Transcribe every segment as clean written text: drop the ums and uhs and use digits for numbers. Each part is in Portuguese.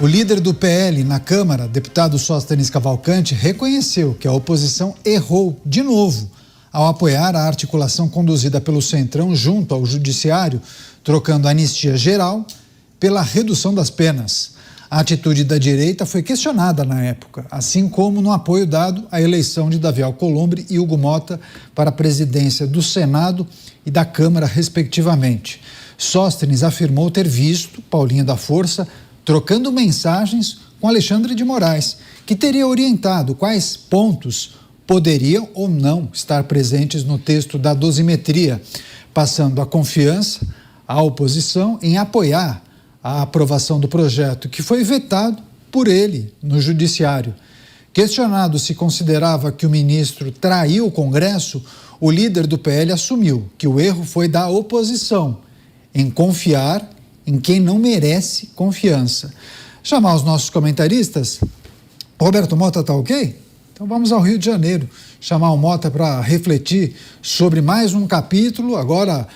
O líder do PL na Câmara, deputado Sóstenes Cavalcante, reconheceu que a oposição errou de novo ao apoiar a articulação conduzida pelo Centrão junto ao Judiciário, trocando a anistia geral pela redução das penas. A atitude da direita foi questionada na época, assim como no apoio dado à eleição de Davi Alcolumbre e Hugo Mota para a presidência do Senado e da Câmara, respectivamente. Sóstenes afirmou ter visto Paulinho da Força trocando mensagens com Alexandre de Moraes, que teria orientado quais pontos poderiam ou não estar presentes no texto da dosimetria, passando a confiança à oposição em apoiar a aprovação do projeto, que foi vetado por ele no Judiciário. Questionado se considerava que o ministro traiu o Congresso, o líder do PL assumiu que o erro foi da oposição em confiar em quem não merece confiança. Chamar os nossos comentaristas. Roberto Mota, tá ok? Então vamos ao Rio de Janeiro, chamar o Mota para refletir sobre mais um capítulo, agora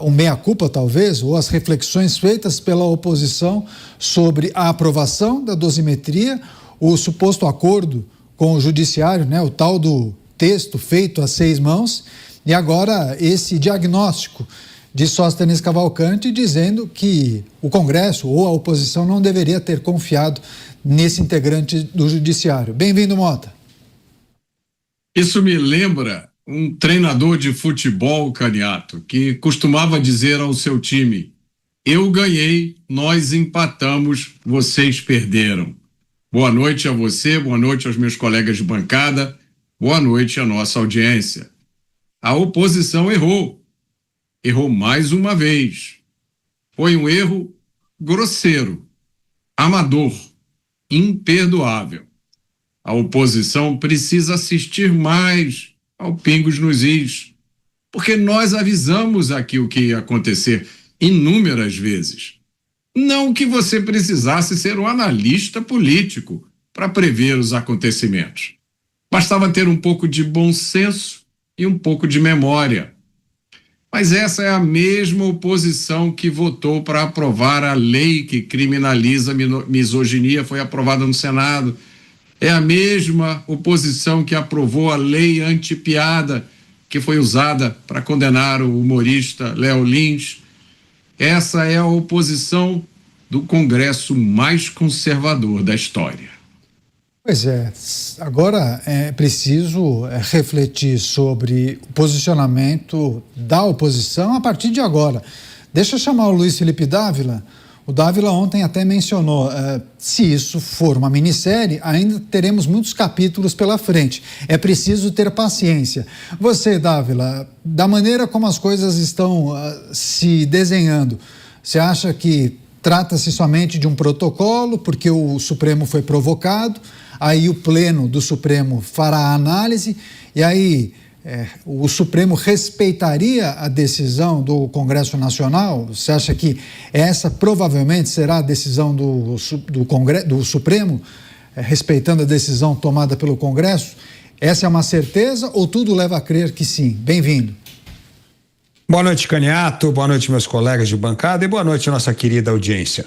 o meia-culpa talvez, ou as reflexões feitas pela oposição sobre a aprovação da dosimetria, o suposto acordo com o Judiciário, né, o tal do texto feito a 6 mãos, e agora esse diagnóstico de Sóstenes Cavalcante dizendo que o Congresso ou a oposição não deveria ter confiado nesse integrante do Judiciário. Bem-vindo, Mota. Isso me lembra um treinador de futebol, Caniato, que costumava dizer ao seu time: eu ganhei, nós empatamos, vocês perderam. Boa noite a você, boa noite aos meus colegas de bancada, boa noite à nossa audiência. A oposição errou mais uma vez. Foi um erro grosseiro, amador, imperdoável. A oposição precisa assistir mais ao Pingos nos Is, porque nós avisamos aqui o que ia acontecer inúmeras vezes. Não que você precisasse ser um analista político para prever os acontecimentos. Bastava ter um pouco de bom senso e um pouco de memória. Mas essa é a mesma oposição que votou para aprovar a lei que criminaliza a misoginia, foi aprovada no Senado. É a mesma oposição que aprovou a lei anti-piada, que foi usada para condenar o humorista Léo Lins. Essa é a oposição do Congresso mais conservador da história. Pois é, agora é preciso refletir sobre o posicionamento da oposição a partir de agora. Deixa eu chamar o Luiz Felipe Dávila. O Dávila ontem até mencionou, se isso for uma minissérie, ainda teremos muitos capítulos pela frente. É preciso ter paciência. Você, Dávila, da maneira como as coisas estão se desenhando, você acha que trata-se somente de um protocolo, porque o Supremo foi provocado, aí o Pleno do Supremo fará a análise, e aí o Supremo respeitaria a decisão do Congresso Nacional? Você acha que essa provavelmente será a decisão do Supremo, respeitando a decisão tomada pelo Congresso? Essa é uma certeza ou tudo leva a crer que sim? Bem-vindo. Boa noite, Caniato, boa noite, meus colegas de bancada, e boa noite, nossa querida audiência.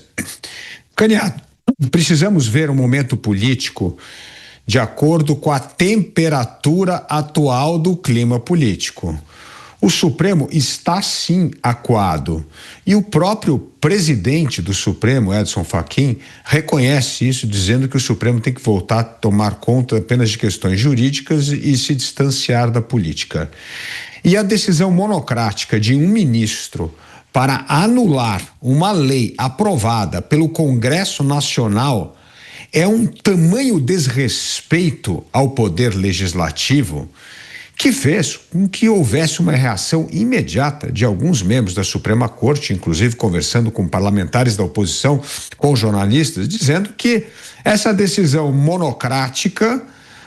Caniato, precisamos ver o momento político de acordo com a temperatura atual do clima político. O Supremo está sim acuado e o próprio presidente do Supremo, Edson Fachin, reconhece isso, dizendo que o Supremo tem que voltar a tomar conta apenas de questões jurídicas e se distanciar da política. E a decisão monocrática de um ministro para anular uma lei aprovada pelo Congresso Nacional é um tamanho desrespeito ao poder legislativo que fez com que houvesse uma reação imediata de alguns membros da Suprema Corte, inclusive conversando com parlamentares da oposição, com jornalistas, dizendo que essa decisão monocrática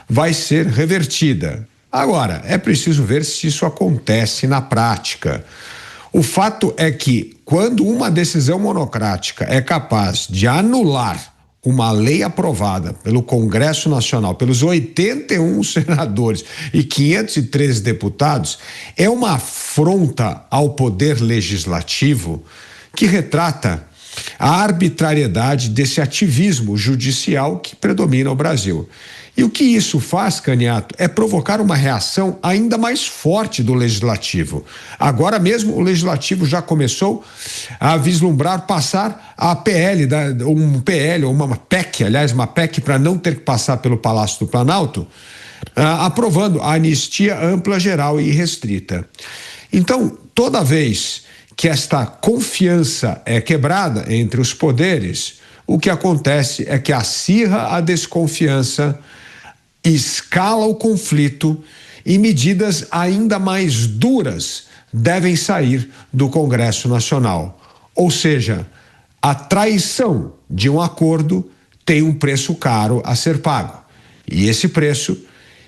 vai ser revertida. Agora, é preciso ver se isso acontece na prática. O fato é que, quando uma decisão monocrática é capaz de anular uma lei aprovada pelo Congresso Nacional, pelos 81 senadores e 513 deputados, é uma afronta ao poder legislativo que retrata a arbitrariedade desse ativismo judicial que predomina o Brasil. E o que isso faz, Caniato, é provocar uma reação ainda mais forte do Legislativo. Agora mesmo o Legislativo já começou a vislumbrar passar a PL, uma PEC, aliás, uma PEC para não ter que passar pelo Palácio do Planalto, aprovando a anistia ampla, geral e restrita. Então, toda vez que esta confiança é quebrada entre os poderes, o que acontece é que acirra a desconfiança, escala o conflito e medidas ainda mais duras devem sair do Congresso Nacional. Ou seja, a traição de um acordo tem um preço caro a ser pago. E esse preço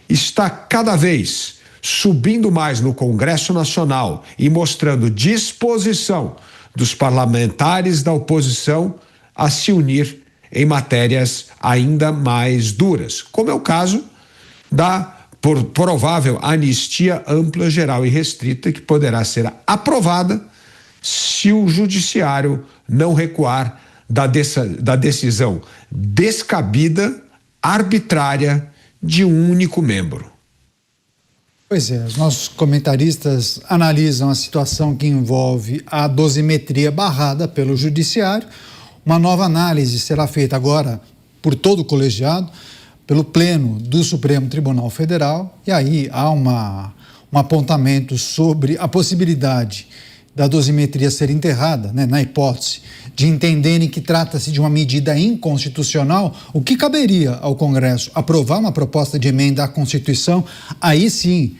está cada vez subindo mais no Congresso Nacional e mostrando disposição dos parlamentares da oposição a se unir em matérias ainda mais duras, como é o caso da provável anistia ampla, geral e restrita, que poderá ser aprovada se o judiciário não recuar da decisão descabida, arbitrária de um único membro. Pois é, os nossos comentaristas analisam a situação que envolve a dosimetria barrada pelo judiciário. Uma nova análise será feita agora por todo o colegiado, pelo Pleno do Supremo Tribunal Federal, e aí há um apontamento sobre a possibilidade da dosimetria ser enterrada, né, na hipótese de entenderem que trata-se de uma medida inconstitucional. O que caberia ao Congresso? Aprovar uma proposta de emenda à Constituição, aí sim,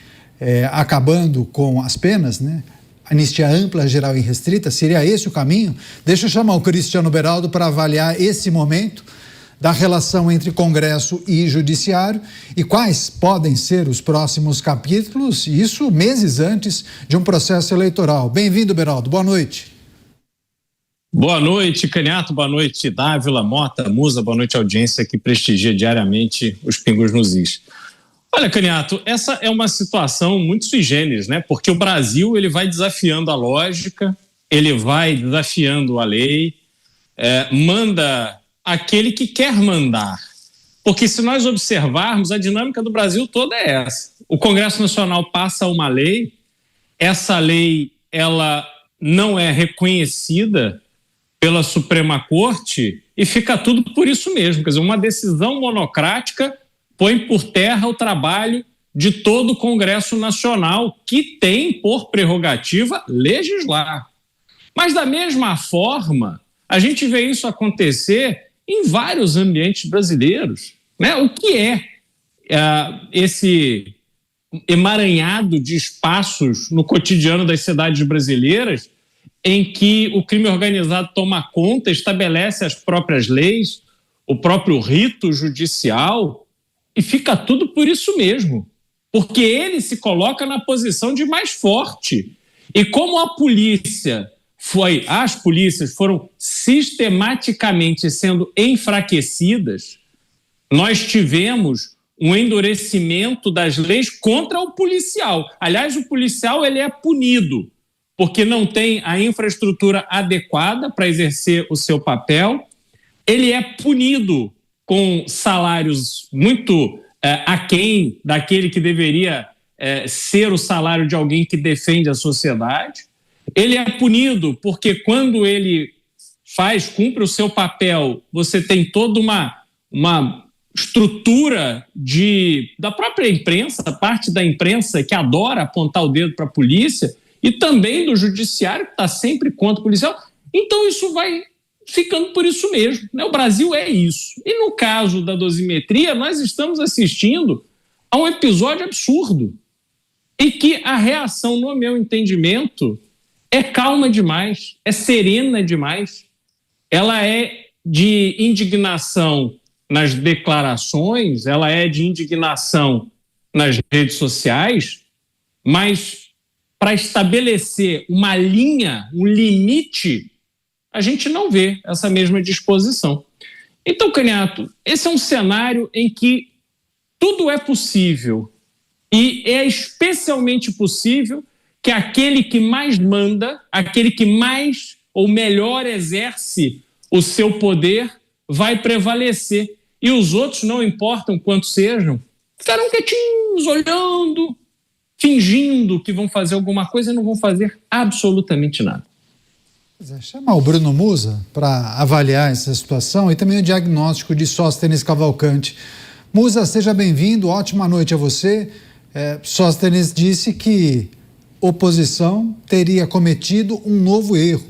acabando com as penas, né? Anistia ampla, geral e restrita, seria esse o caminho? Deixa eu chamar o Cristiano Beraldo para avaliar esse momento da relação entre Congresso e Judiciário e quais podem ser os próximos capítulos, isso meses antes de um processo eleitoral. Bem-vindo, Beraldo, boa noite. Boa noite, Caniato, boa noite, Dávila, Mota, Musa, boa noite, audiência que prestigia diariamente os Pingos nos Is. Olha, Caniato, essa é uma situação muito sui generis, né? Porque o Brasil ele vai desafiando a lógica, ele vai desafiando a lei, manda aquele que quer mandar. Porque se nós observarmos, a dinâmica do Brasil toda é essa. O Congresso Nacional passa uma lei, essa lei ela não é reconhecida pela Suprema Corte e fica tudo por isso mesmo. Quer dizer, uma decisão monocrática põe por terra o trabalho de todo o Congresso Nacional, que tem por prerrogativa legislar. Mas, da mesma forma, a gente vê isso acontecer em vários ambientes brasileiros, né? O que é esse emaranhado de espaços no cotidiano das cidades brasileiras em que o crime organizado toma conta, estabelece as próprias leis, o próprio rito judicial, e fica tudo por isso mesmo, porque ele se coloca na posição de mais forte. E como as polícias foram sistematicamente sendo enfraquecidas, nós tivemos um endurecimento das leis contra o policial. Aliás, o policial ele é punido porque não tem a infraestrutura adequada para exercer o seu papel, ele é punido com salários muito aquém daquele que deveria ser o salário de alguém que defende a sociedade. Ele é punido porque quando ele cumpre o seu papel, você tem toda uma estrutura da própria imprensa, parte da imprensa que adora apontar o dedo para a polícia, e também do judiciário, que está sempre contra o policial. Então isso vai ficando por isso mesmo, né? O Brasil é isso. E no caso da dosimetria, nós estamos assistindo a um episódio absurdo e que a reação, no meu entendimento, é calma demais, é serena demais. Ela é de indignação nas declarações, ela é de indignação nas redes sociais, mas para estabelecer uma linha, um limite, a gente não vê essa mesma disposição. Então, Caniato, esse é um cenário em que tudo é possível e é especialmente possível que aquele que mais manda, aquele que mais ou melhor exerce o seu poder vai prevalecer. E os outros, não importam quantos sejam, ficarão quietinhos, olhando, fingindo que vão fazer alguma coisa e não vão fazer absolutamente nada. Chamar o Bruno Musa para avaliar essa situação e também o diagnóstico de Sóstenes Cavalcante. Musa, seja bem-vindo, ótima noite a você. Sóstenes disse que oposição teria cometido um novo erro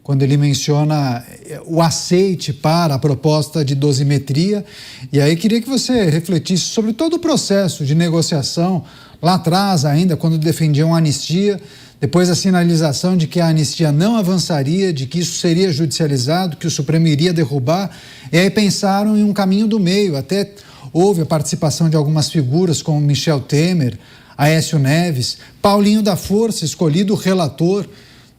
quando ele menciona o aceite para a proposta de dosimetria. E aí queria que você refletisse sobre todo o processo de negociação lá atrás ainda, quando defendiam a anistia, depois a sinalização de que a anistia não avançaria, de que isso seria judicializado, que o Supremo iria derrubar, e aí pensaram em um caminho do meio. Até houve a participação de algumas figuras como Michel Temer, Aécio Neves, Paulinho da Força, escolhido relator.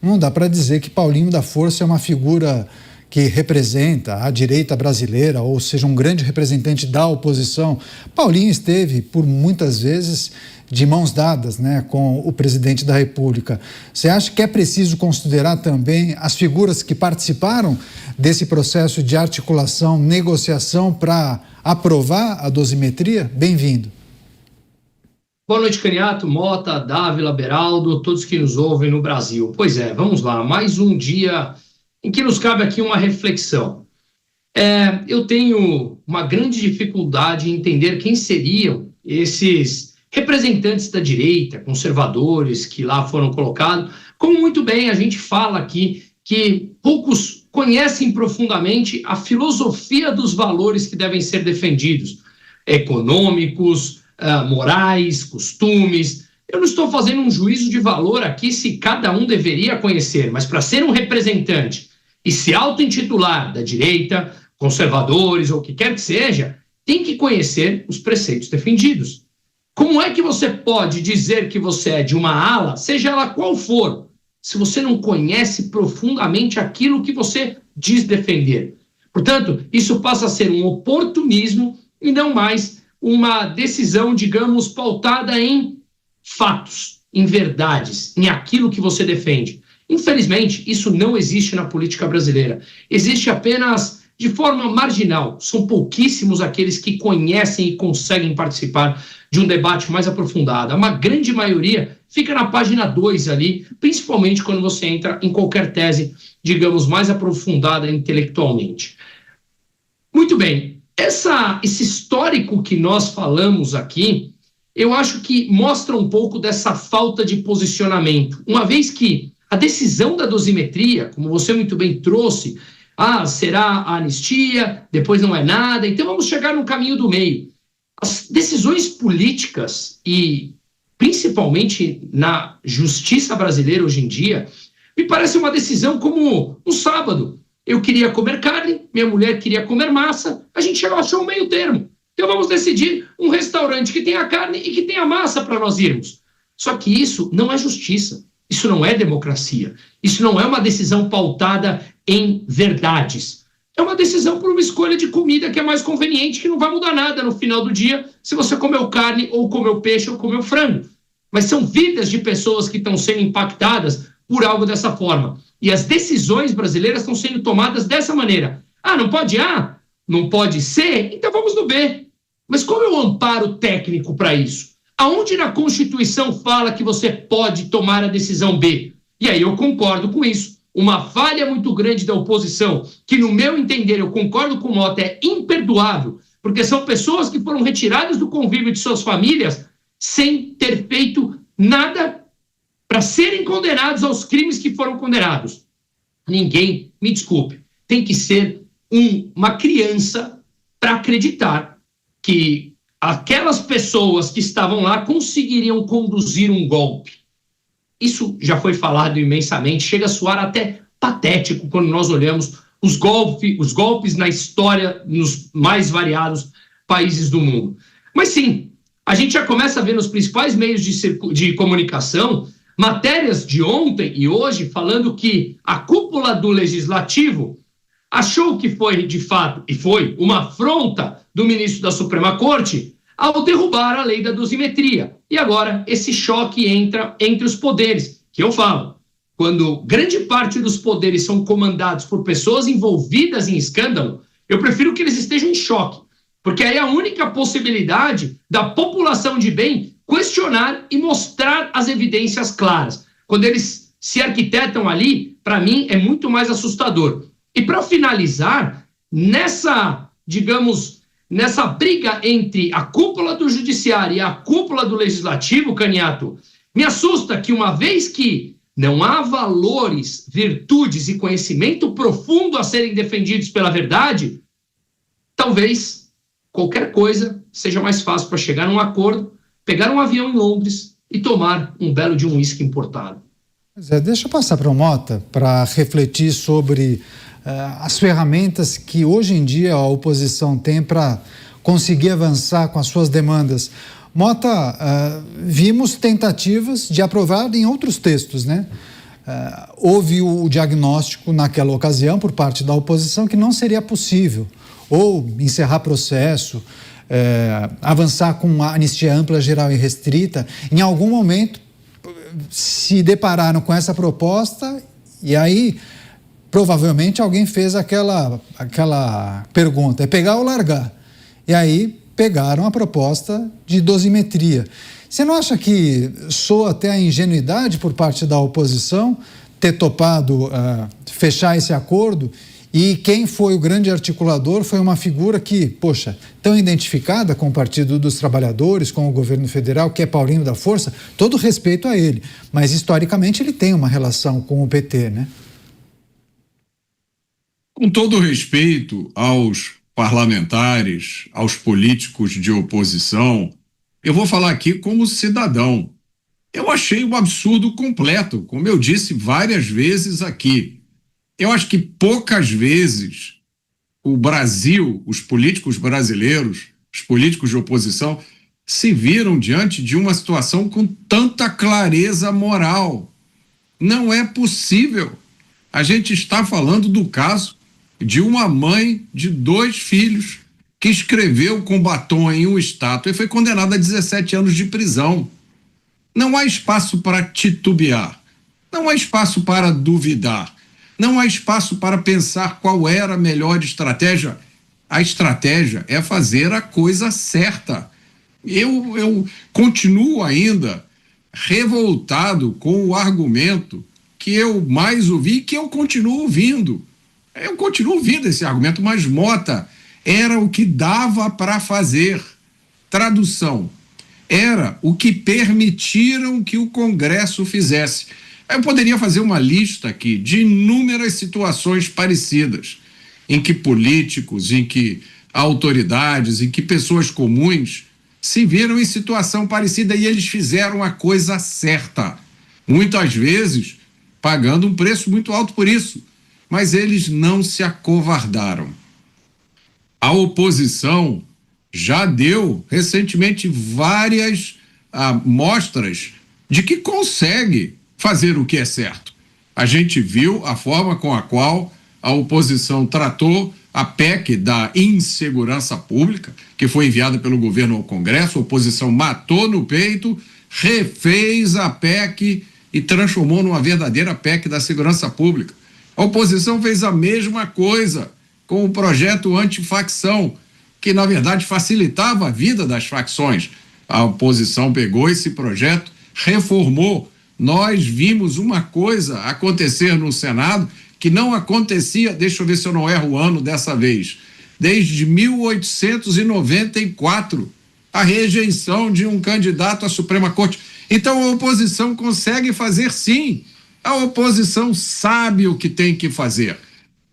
Não dá para dizer que Paulinho da Força é uma figura que representa a direita brasileira, ou seja, um grande representante da oposição. Paulinho esteve, por muitas vezes, de mãos dadas, né, com o presidente da República. Você acha que é preciso considerar também as figuras que participaram desse processo de articulação, negociação para aprovar a dosimetria? Bem-vindo. Boa noite, Caniato, Mota, Dávila, Beraldo, todos que nos ouvem no Brasil. Pois é, vamos lá, mais um dia em que nos cabe aqui uma reflexão. Eu tenho uma grande dificuldade em entender quem seriam esses representantes da direita, conservadores, que lá foram colocados. Como muito bem a gente fala aqui, que poucos conhecem profundamente a filosofia dos valores que devem ser defendidos, econômicos, morais, costumes. Eu não estou fazendo um juízo de valor aqui se cada um deveria conhecer, mas para ser um representante e se auto-intitular da direita, conservadores ou o que quer que seja, tem que conhecer os preceitos defendidos. Como é que você pode dizer que você é de uma ala, seja ela qual for, se você não conhece profundamente aquilo que você diz defender? Portanto, isso passa a ser um oportunismo e não mais uma decisão, digamos, pautada em fatos, em verdades, em aquilo que você defende. Infelizmente, isso não existe na política brasileira. Existe apenas de forma marginal. São pouquíssimos aqueles que conhecem e conseguem participar de um debate mais aprofundado. Uma grande maioria fica na página 2 ali, principalmente quando você entra em qualquer tese, digamos, mais aprofundada intelectualmente. Muito bem. Esse histórico que nós falamos aqui, eu acho que mostra um pouco dessa falta de posicionamento. Uma vez que a decisão da dosimetria, como você muito bem trouxe, será a anistia, depois não é nada, então vamos chegar no caminho do meio. As decisões políticas, e principalmente na justiça brasileira hoje em dia, me parece uma decisão como um sábado. Eu queria comer carne, minha mulher queria comer massa, a gente achou um meio termo. Então vamos decidir um restaurante que tenha carne e que tenha massa para nós irmos. Só que isso não é justiça, isso não é democracia, isso não é uma decisão pautada em verdades. É uma decisão por uma escolha de comida que é mais conveniente, que não vai mudar nada no final do dia se você comeu carne, ou comeu peixe, ou comeu frango. Mas são vidas de pessoas que estão sendo impactadas por algo dessa forma. E as decisões brasileiras estão sendo tomadas dessa maneira. Não pode A? Não pode C? Então vamos no B. Mas qual é o amparo técnico para isso? Aonde na Constituição fala que você pode tomar a decisão B? E aí eu concordo com isso. Uma falha muito grande da oposição, que no meu entender, eu concordo com o Mota, é imperdoável, porque são pessoas que foram retiradas do convívio de suas famílias sem ter feito nada para serem condenados aos crimes que foram condenados. Ninguém, me desculpe, tem que ser uma criança para acreditar que aquelas pessoas que estavam lá conseguiriam conduzir um golpe. Isso já foi falado imensamente, chega a soar até patético quando nós olhamos os golpes na história nos mais variados países do mundo. Mas sim, a gente já começa a ver nos principais meios de comunicação matérias de ontem e hoje falando que a cúpula do Legislativo achou que foi, de fato, e foi uma afronta do ministro da Suprema Corte ao derrubar a lei da dosimetria. E agora esse choque entra entre os poderes, que eu falo. quando grande parte dos poderes são comandados por pessoas envolvidas em escândalo, eu prefiro que eles estejam em choque, porque aí é a única possibilidade da população de bem questionar e mostrar as evidências claras. Quando eles se arquitetam ali, para mim, é muito mais assustador. E para finalizar, nessa briga entre a cúpula do judiciário e a cúpula do legislativo, Caniato, me assusta que uma vez que não há valores, virtudes e conhecimento profundo a serem defendidos pela verdade, talvez qualquer coisa seja mais fácil para chegar a um acordo, pegar um avião em Londres e tomar um belo de um uísque importado. Deixa eu passar para o Mota para refletir sobre as ferramentas que hoje em dia a oposição tem para conseguir avançar com as suas demandas. Mota, vimos tentativas de aprovar em outros textos, né? Houve o diagnóstico naquela ocasião por parte da oposição que não seria possível ou encerrar processo, avançar com uma anistia ampla, geral e restrita. Em algum momento se depararam com essa proposta e aí provavelmente alguém fez aquela pergunta, é pegar ou largar? E aí pegaram a proposta de dosimetria. Você não acha que soa até a ingenuidade por parte da oposição ter topado fechar esse acordo? E quem foi o grande articulador foi uma figura que, poxa, tão identificada com o Partido dos Trabalhadores, com o governo federal, que é Paulinho da Força, todo respeito a ele. Mas, historicamente, ele tem uma relação com o PT, né? Com todo respeito aos parlamentares, aos políticos de oposição, eu vou falar aqui como cidadão. Eu achei um absurdo completo, como eu disse várias vezes aqui. Eu acho que poucas vezes o Brasil, os políticos brasileiros, os políticos de oposição, se viram diante de uma situação com tanta clareza moral. Não é possível. A gente está falando do caso de uma mãe de 2 filhos que escreveu com batom em uma estátua e foi condenada a 17 anos de prisão. Não há espaço para titubear, não há espaço para duvidar. Não há espaço para pensar qual era a melhor estratégia. A estratégia é fazer a coisa certa. Eu continuo ainda revoltado com o argumento que eu mais ouvi e que eu continuo ouvindo. Eu continuo ouvindo esse argumento, mas Mota, era o que dava para fazer. Tradução, era o que permitiram que o Congresso fizesse. Eu poderia fazer uma lista aqui de inúmeras situações parecidas, em que políticos, em que autoridades, em que pessoas comuns se viram em situação parecida e eles fizeram a coisa certa. Muitas vezes pagando um preço muito alto por isso, mas eles não se acovardaram. A oposição já deu recentemente várias mostras de que consegue fazer o que é certo. A gente viu a forma com a qual a oposição tratou a PEC da insegurança pública, que foi enviada pelo governo ao Congresso. A oposição matou no peito, refez a PEC e transformou numa verdadeira PEC da segurança pública. A oposição fez a mesma coisa com o projeto antifacção, que na verdade facilitava a vida das facções. A oposição pegou esse projeto, reformou. Nós vimos uma coisa acontecer no Senado que não acontecia, deixa eu ver se eu não erro o ano dessa vez, desde 1894, a rejeição de um candidato à Suprema Corte. Então a oposição consegue fazer sim, a oposição sabe o que tem que fazer,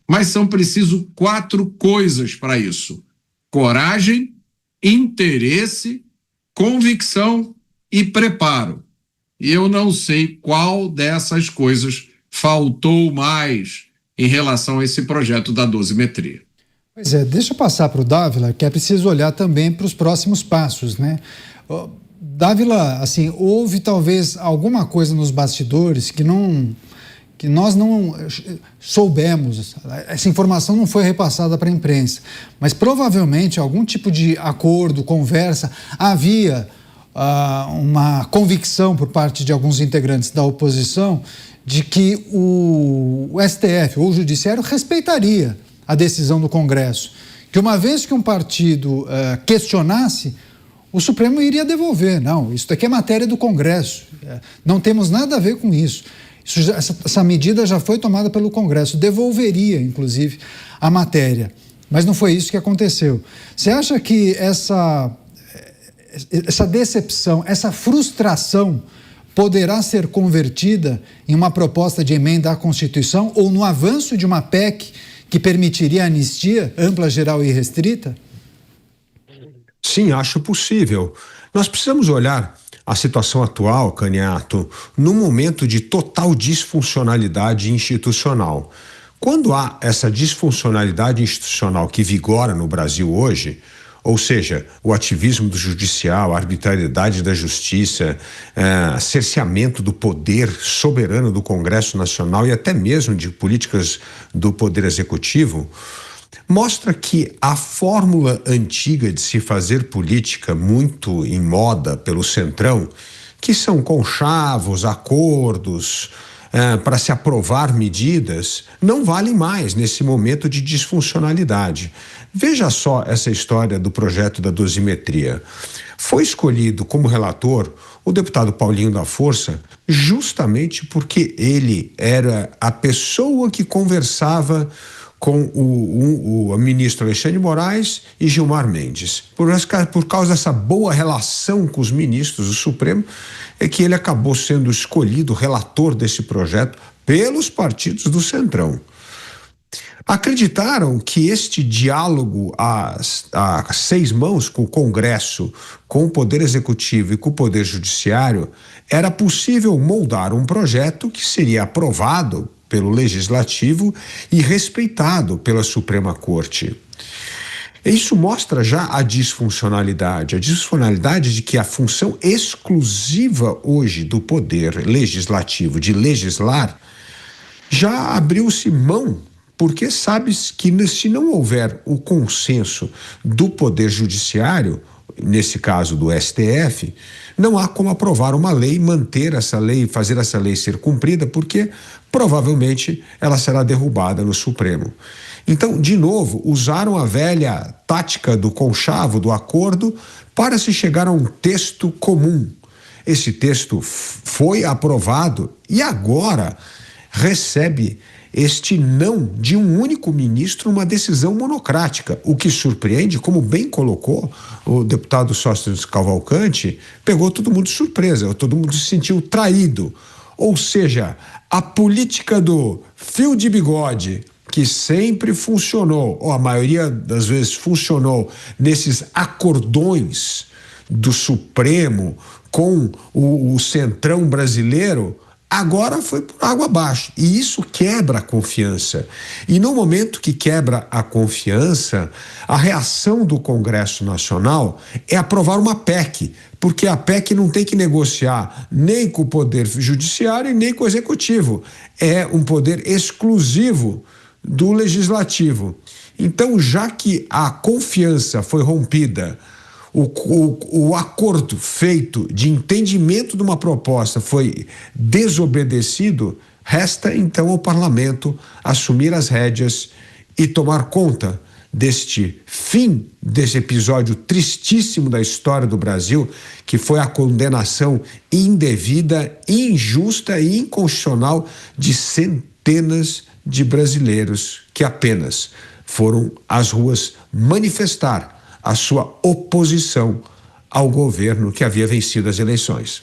mas são preciso 4 coisas para isso: coragem, interesse, convicção e preparo. E eu não sei qual dessas coisas faltou mais em relação a esse projeto da dosimetria. Pois é, deixa eu passar para o Dávila, que é preciso olhar também para os próximos passos, né? Dávila, assim, houve talvez alguma coisa nos bastidores que nós não soubemos, essa informação não foi repassada para a imprensa, mas provavelmente algum tipo de acordo, conversa, havia uma convicção por parte de alguns integrantes da oposição de que o STF ou o Judiciário respeitaria a decisão do Congresso, que uma vez que um partido questionasse, o Supremo iria devolver. Não, isso daqui é matéria do Congresso, não temos nada a ver com isso. Essa medida já foi tomada pelo Congresso, devolveria, inclusive, a matéria. Mas não foi isso que aconteceu. Você acha que essa decepção, essa frustração poderá ser convertida em uma proposta de emenda à Constituição ou no avanço de uma PEC que permitiria a anistia ampla, geral e restrita? Sim, acho possível. Nós precisamos olhar a situação atual, Caniato, num momento de total disfuncionalidade institucional. Quando há essa disfuncionalidade institucional que vigora no Brasil hoje, ou seja, o ativismo do judicial, a arbitrariedade da justiça, cerceamento do poder soberano do Congresso Nacional e até mesmo de políticas do Poder Executivo, mostra que a fórmula antiga de se fazer política, muito em moda pelo Centrão, que são conchavos, acordos, para se aprovar medidas, não vale mais nesse momento de disfuncionalidade. Veja só essa história do projeto da dosimetria. Foi escolhido como relator o deputado Paulinho da Força justamente porque ele era a pessoa que conversava com o ministro Alexandre de Moraes e Gilmar Mendes. Por causa dessa boa relação com os ministros do Supremo, é que ele acabou sendo escolhido relator desse projeto pelos partidos do Centrão. Acreditaram que este diálogo a seis mãos com o Congresso, com o Poder Executivo e com o Poder Judiciário, era possível moldar um projeto que seria aprovado pelo Legislativo e respeitado pela Suprema Corte. Isso mostra já a disfuncionalidade de que a função exclusiva hoje do Poder Legislativo de legislar já abriu-se mão, porque sabe que se não houver o consenso do Poder Judiciário, nesse caso do STF, não há como aprovar uma lei, manter essa lei, fazer essa lei ser cumprida, porque provavelmente ela será derrubada no Supremo. Então, de novo, usaram a velha tática do conchavo, do acordo, para se chegar a um texto comum. Esse texto foi aprovado e agora recebe este não de um único ministro, uma decisão monocrática. O que surpreende, como bem colocou o deputado Sóstenes Cavalcante, pegou todo mundo de surpresa, todo mundo se sentiu traído. Ou seja, a política do fio de bigode, que sempre funcionou, ou a maioria das vezes funcionou, nesses acordões do Supremo com o Centrão brasileiro, agora foi por água abaixo. E isso quebra a confiança. E no momento que quebra a confiança, a reação do Congresso Nacional é aprovar uma PEC, porque a PEC não tem que negociar nem com o Poder Judiciário e nem com o Executivo. É um poder exclusivo do Legislativo. Então, já que a confiança foi rompida, o acordo feito de entendimento de uma proposta foi desobedecido, resta então ao parlamento assumir as rédeas e tomar conta deste fim desse episódio tristíssimo da história do Brasil, que foi a condenação indevida, injusta e inconstitucional de centenas de brasileiros que apenas foram às ruas manifestar a sua oposição ao governo que havia vencido as eleições.